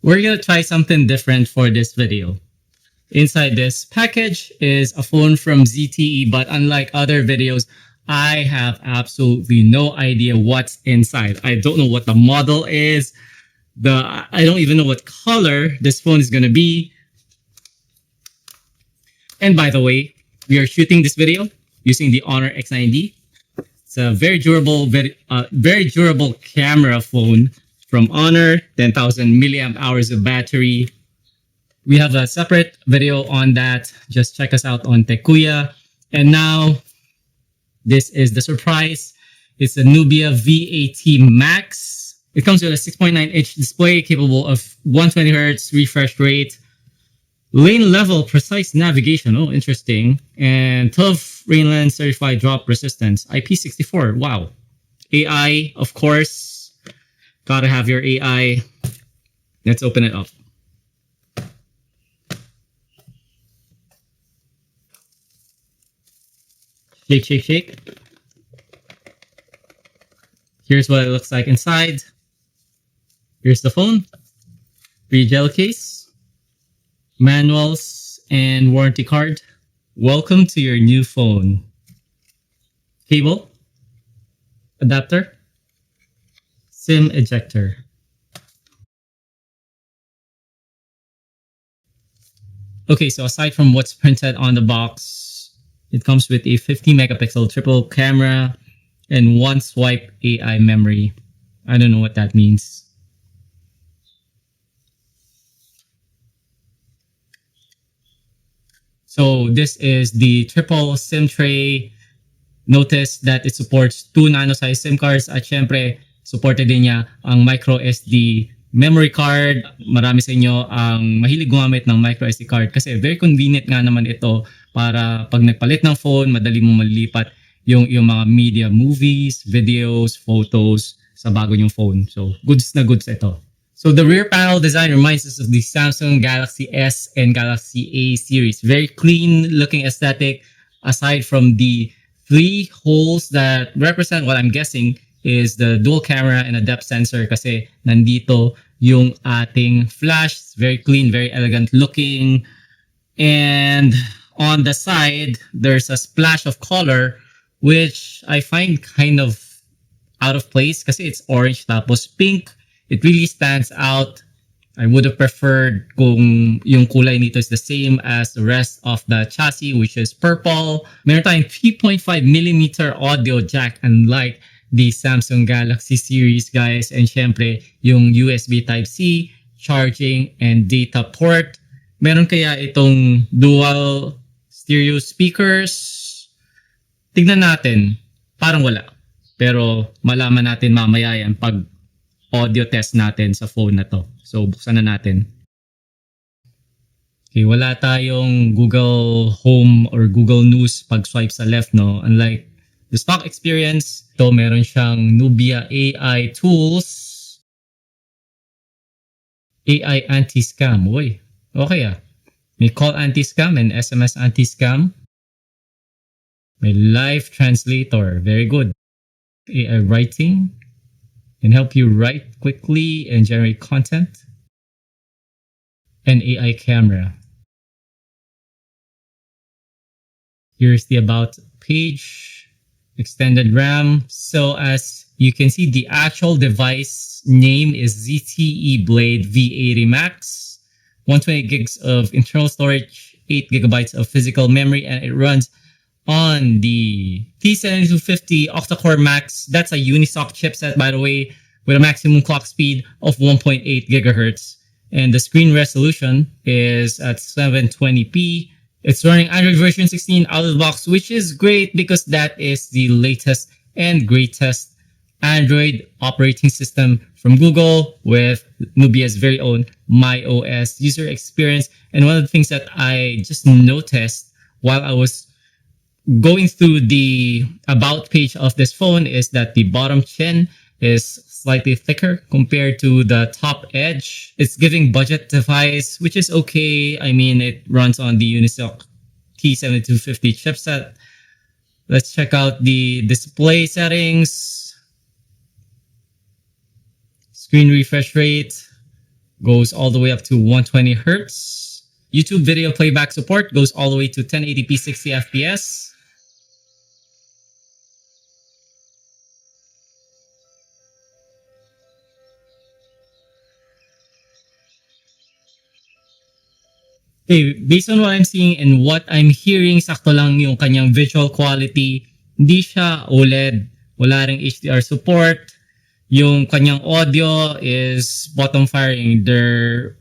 We're gonna try something different for this video. Inside this package is a phone from ZTE, but unlike other videos, I have absolutely no idea what's inside. I don't know what the model is. I don't even know what color this phone is gonna be. And by the way, we are shooting this video using the Honor X9D. It's a very durable camera phone from Honor, 10,000 milliamp hours of battery. We have a separate video on that. Just check us out on Tekuya. And now, this is the surprise. It's a Nubia V80 Max. It comes with a 6.9-inch display capable of 120 Hz refresh rate, lane level precise navigation. Oh, interesting. And 12 Rainland certified drop resistance. IP64. Wow. AI, of course. Gotta have your AI. Let's open it up. Shake, shake, shake. Here's what it looks like inside. Here's the phone. Pre-gel case. Manuals and warranty card. Welcome to your new phone. Cable. Adapter. SIM ejector. Okay, so aside from what's printed on the box, it comes with a 50 megapixel triple camera and one swipe AI memory. I don't know what that means. So this is the triple SIM tray. Notice that it supports 2 nano-size SIM cards at syempre, supported din niya ang micro SD memory card. Marami sa inyo ang mahilig gumamit ng micro SD card kasi very convenient nga naman ito para pag nagpalit ng phone, madali mo malilipat yung mga media, movies, videos, photos sa bago nyong phone. So, goods na goods ito. So, the rear panel design reminds us of the Samsung Galaxy S and Galaxy A series. Very clean looking aesthetic aside from the 3 holes that represent what I'm guessing is the dual camera and a depth sensor kasi nandito yung ating flash. It's very clean, very elegant looking. And on the side, there's a splash of color which I find kind of out of place kasi it's orange tapos pink. It really stands out. I would have preferred kung yung kulay nito is the same as the rest of the chassis, which is purple. Meron tayong 3.5mm audio jack, unlike the Samsung Galaxy series, guys. And syempre, yung USB Type-C, charging, and data port. Meron kaya itong dual stereo speakers? Tignan natin. Parang wala. Pero malaman natin mamaya yan pag audio test natin sa phone na to. So, buksan na natin. Okay, wala tayong Google Home or Google News pag swipe sa left, no? Unlike the stock experience, ito meron siyang Nubia AI tools. AI anti-scam. Uy, okay ah. May call anti-scam and SMS anti-scam. May live translator. Very good. AI writing. Can help you write quickly and generate content. And AI camera. Here's the about page. Extended RAM. So as you can see, the actual device name is ZTE Blade V80 Max. 128 gigs of internal storage, 8 gigabytes of physical memory, and it runs on the T7250 octa-core Max. That's a Unisoc chipset, by the way, with a maximum clock speed of 1.8 gigahertz. And the screen resolution is at 720p. It's running Android version 16 out of the box, which is great because that is the latest and greatest Android operating system from Google with Nubia's very own MyOS user experience. And one of the things that I just noticed while I was going through the about page of this phone is that the bottom chin is slightly thicker compared to the top edge. It's giving budget device, which is okay. I mean, it runs on the Unisoc T7250 chipset. Let's check out the display settings. Screen refresh rate, goes all the way up to 120 hertz. YouTube video playback support goes all the way to 1080p 60 fps. Okay, based on what I'm seeing and what I'm hearing, sakto lang yung kanyang visual quality. Hindi siya OLED, wala ring HDR support. Yung kanyang audio is bottom firing. There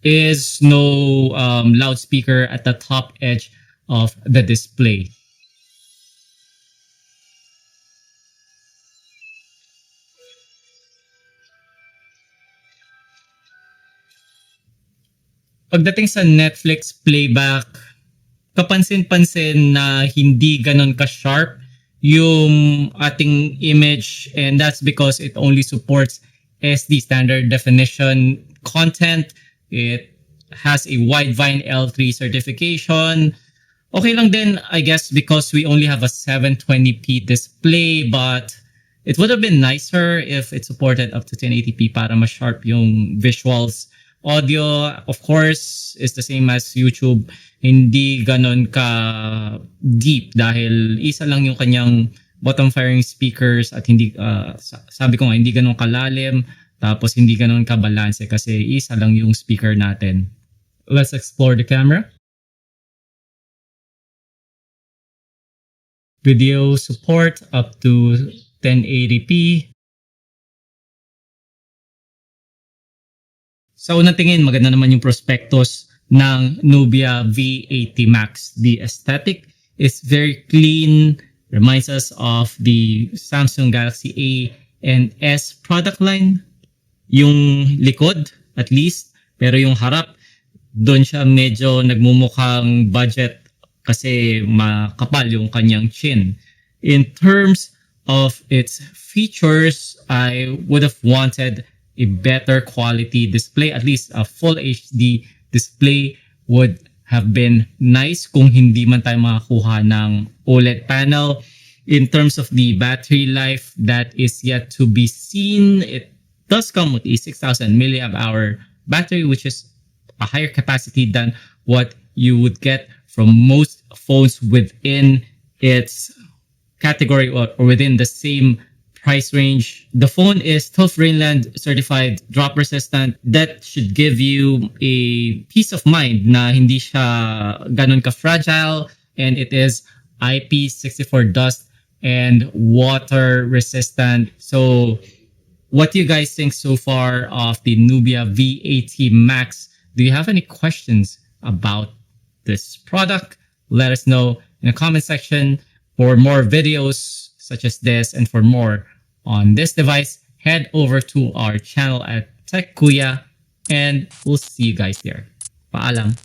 is no loudspeaker at the top edge of the display. Pagdating sa Netflix playback, kapansin-pansin na hindi ganon ka-sharp yung ating image, and that's because it only supports SD standard definition content. It has a Widevine L3 certification. Okay lang din, I guess, because we only have a 720p display, but it would have been nicer if it supported up to 1080p para mas sharp yung visuals. Audio, of course, is the same as YouTube. Hindi ganon ka deep dahil isa lang yung kanyang bottom firing speakers at hindi, sabi ko nga, hindi ganon kalalim. Tapos hindi ganon ka-balance kasi isa lang yung speaker natin. Let's explore the camera. Video support up to 1080p. Sa unang tingin, maganda naman yung prospectus ng Nubia V80 Max. The aesthetic is very clean, reminds us of the Samsung Galaxy A and S product line. Yung likod, at least, pero yung harap, doon siya medyo nagmumukhang budget kasi makapal yung kanyang chin. In terms of its features, I would have wanted a better quality display. At least a full HD display would have been nice kung hindi man tayo makakuha ng OLED panel. In terms of the battery life, that is yet to be seen. It does come with a 6,000 milliamp hour battery, which is a higher capacity than what you would get from most phones within its category or within the same price range. The phone is TÜV Rheinland certified drop resistant. That should give you a peace of mind na hindi siya ganun ka-fragile, and it is IP64 dust and water resistant. So what do you guys think so far of the Nubia V80 Max? Do you have any questions about this product? Let us know in the comment section. For more videos such as this and for more on this device, head over to our channel at Tech Kuya, and we'll see you guys there. Paalam.